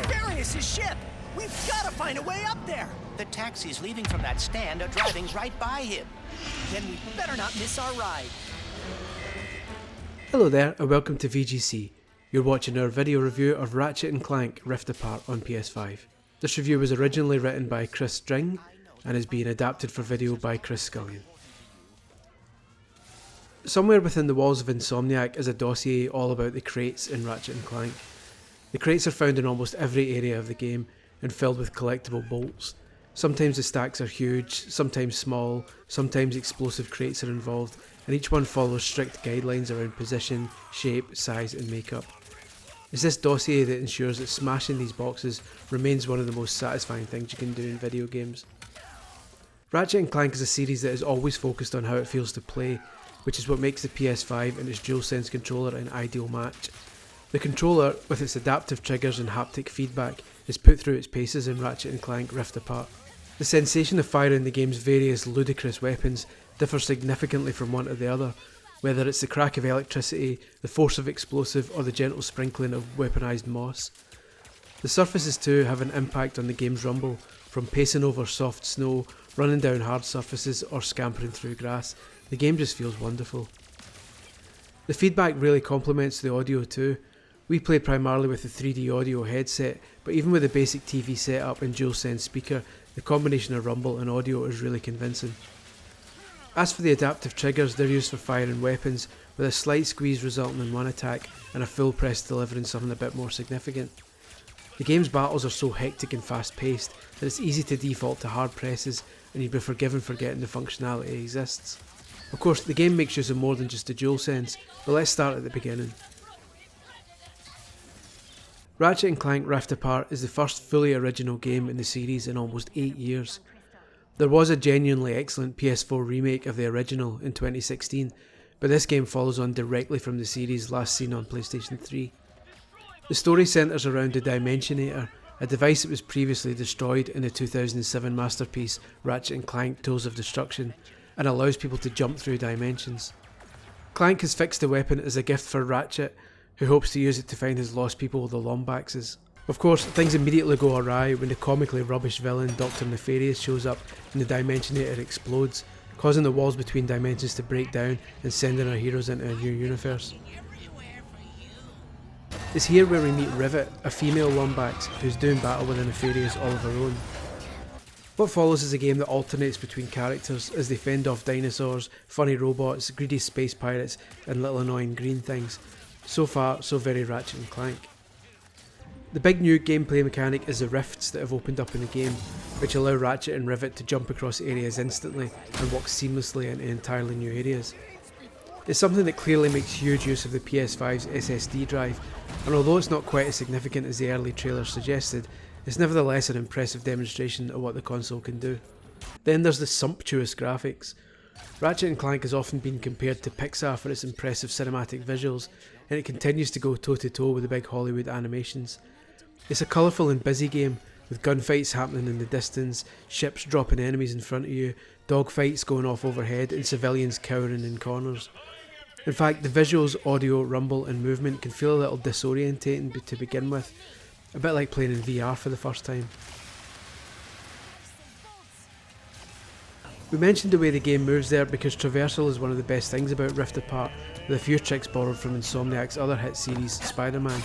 Barrios' ship! We've got to find a way up there! The taxis leaving from that stand are driving right by him. Then we better not miss our ride. Hello there and welcome to VGC. You're watching our video review of Ratchet & Clank Rift Apart on PS5. This review was originally written by Chris String and is being adapted for video by Chris Scullion. Somewhere within the walls of Insomniac is a dossier all about the crates in Ratchet & Clank. The crates are found in almost every area of the game and filled with collectible bolts. Sometimes the stacks are huge, sometimes small, sometimes explosive crates are involved, and each one follows strict guidelines around position, shape, size and makeup. It's this dossier that ensures that smashing these boxes remains one of the most satisfying things you can do in video games. Ratchet & Clank is a series that is always focused on how it feels to play, which is what makes the PS5 and its DualSense controller an ideal match. The controller, with its adaptive triggers and haptic feedback, is put through its paces in Ratchet & Clank Rift Apart. The sensation of firing the game's various ludicrous weapons differs significantly from one to the other, whether it's the crack of electricity, the force of explosive, or the gentle sprinkling of weaponised moss. The surfaces too have an impact on the game's rumble, from pacing over soft snow, running down hard surfaces, or scampering through grass. The game just feels wonderful. The feedback really complements the audio too. We play primarily with the 3D audio headset, but even with the basic TV setup and DualSense speaker, the combination of rumble and audio is really convincing. As for the adaptive triggers, they're used for firing weapons, with a slight squeeze resulting in one attack and a full press delivering something a bit more significant. The game's battles are so hectic and fast paced that it's easy to default to hard presses and you'd be forgiven for getting the functionality exists. Of course, the game makes use of more than just the DualSense, but let's start at the beginning. Ratchet & Clank Rift Apart is the first fully original game in the series in almost 8 years. There was a genuinely excellent PS4 remake of the original in 2016, but this game follows on directly from the series last seen on PlayStation 3. The story centres around the Dimensionator, a device that was previously destroyed in the 2007 masterpiece Ratchet & Clank Tools of Destruction, and allows people to jump through dimensions. Clank has fixed the weapon as a gift for Ratchet, who hopes to use it to find his lost people, the Lombaxes. Of course, things immediately go awry when the comically rubbish villain Dr. Nefarious shows up and the Dimensionator explodes, causing the walls between dimensions to break down and sending our heroes into a new universe. It's here where we meet Rivet, a female Lombax who's doing battle with a Nefarious all of her own. What follows is a game that alternates between characters as they fend off dinosaurs, funny robots, greedy space pirates and little annoying green things. So far, so very Ratchet & Clank. The big new gameplay mechanic is the rifts that have opened up in the game, which allow Ratchet and Rivet to jump across areas instantly and walk seamlessly into entirely new areas. It's something that clearly makes huge use of the PS5's SSD drive, and although it's not quite as significant as the early trailer suggested, it's nevertheless an impressive demonstration of what the console can do. Then there's the sumptuous graphics. Ratchet & Clank has often been compared to Pixar for its impressive cinematic visuals, and it continues to go toe to toe with the big Hollywood animations. It's a colourful and busy game, with gunfights happening in the distance, ships dropping enemies in front of you, dogfights going off overhead and civilians cowering in corners. In fact, the visuals, audio, rumble and movement can feel a little disorientating to begin with, a bit like playing in VR for the first time. We mentioned the way the game moves there because traversal is one of the best things about Rift Apart, with a few tricks borrowed from Insomniac's other hit series, Spider-Man.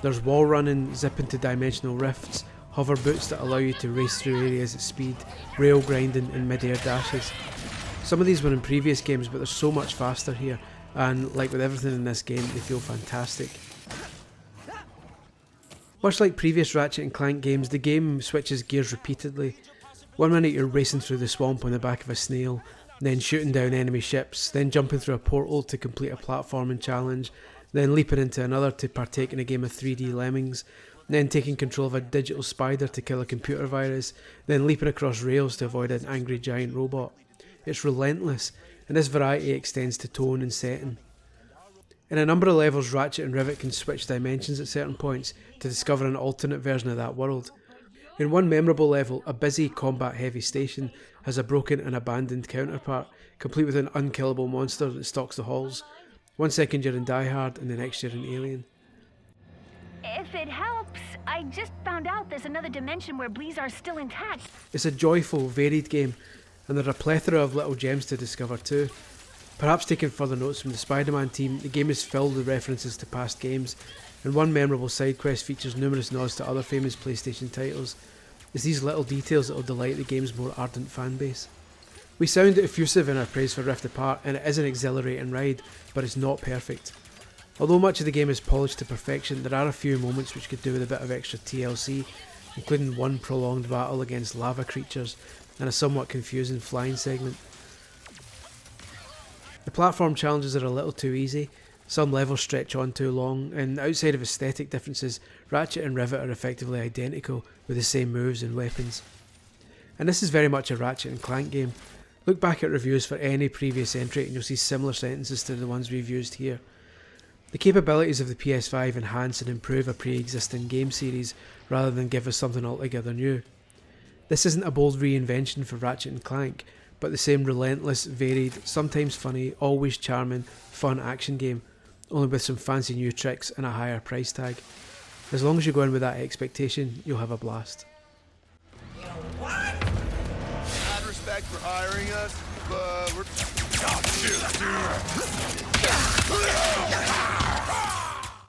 There's wall running, zip into dimensional rifts, hover boots that allow you to race through areas at speed, rail grinding and mid-air dashes. Some of these were in previous games, but they're so much faster here, and like with everything in this game, they feel fantastic. Much like previous Ratchet & Clank games, the game switches gears repeatedly. One minute you're racing through the swamp on the back of a snail, then shooting down enemy ships, then jumping through a portal to complete a platforming challenge, then leaping into another to partake in a game of 3D lemmings, then taking control of a digital spider to kill a computer virus, then leaping across rails to avoid an angry giant robot. It's relentless, and this variety extends to tone and setting. In a number of levels, Ratchet and Rivet can switch dimensions at certain points to discover an alternate version of that world. In one memorable level, a busy combat-heavy station has a broken and abandoned counterpart, complete with an unkillable monster that stalks the halls. 1 second you're in Die Hard, and the next you're in Alien. If it helps, I just found out there's another dimension where Bleezar's still intact. It's a joyful, varied game, and there are a plethora of little gems to discover too. Perhaps taking further notes from the Spider-Man team, the game is filled with references to past games, and one memorable side quest features numerous nods to other famous PlayStation titles. It's these little details that will delight the game's more ardent fanbase. We sound effusive in our praise for Rift Apart, and it is an exhilarating ride, but it's not perfect. Although much of the game is polished to perfection, there are a few moments which could do with a bit of extra TLC, including one prolonged battle against lava creatures and a somewhat confusing flying segment. The platform challenges are a little too easy, some levels stretch on too long, and outside of aesthetic differences, Ratchet and Rivet are effectively identical with the same moves and weapons. And this is very much a Ratchet and Clank game. Look back at reviews for any previous entry and you'll see similar sentences to the ones we've used here. The capabilities of the PS5 enhance and improve a pre-existing game series rather than give us something altogether new. This isn't a bold reinvention for Ratchet and Clank, but the same relentless, varied, sometimes funny, always charming, fun action game, only with some fancy new tricks and a higher price tag. As long as you go in with that expectation, you'll have a blast. Mad respect for hiring us, but we're...